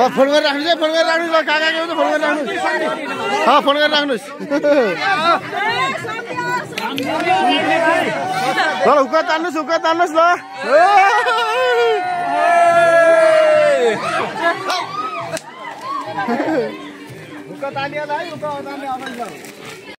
Phone गरेर राख्नुस् है, phone गरेर राख्नुस् ल, काका के हुन्छ फोन गरेर राख्नुस्। फोन गरेर राख्नुस्। ल हुक्का तान्नुस् ल। हुक्का तानिया है, हुक्का तान्ने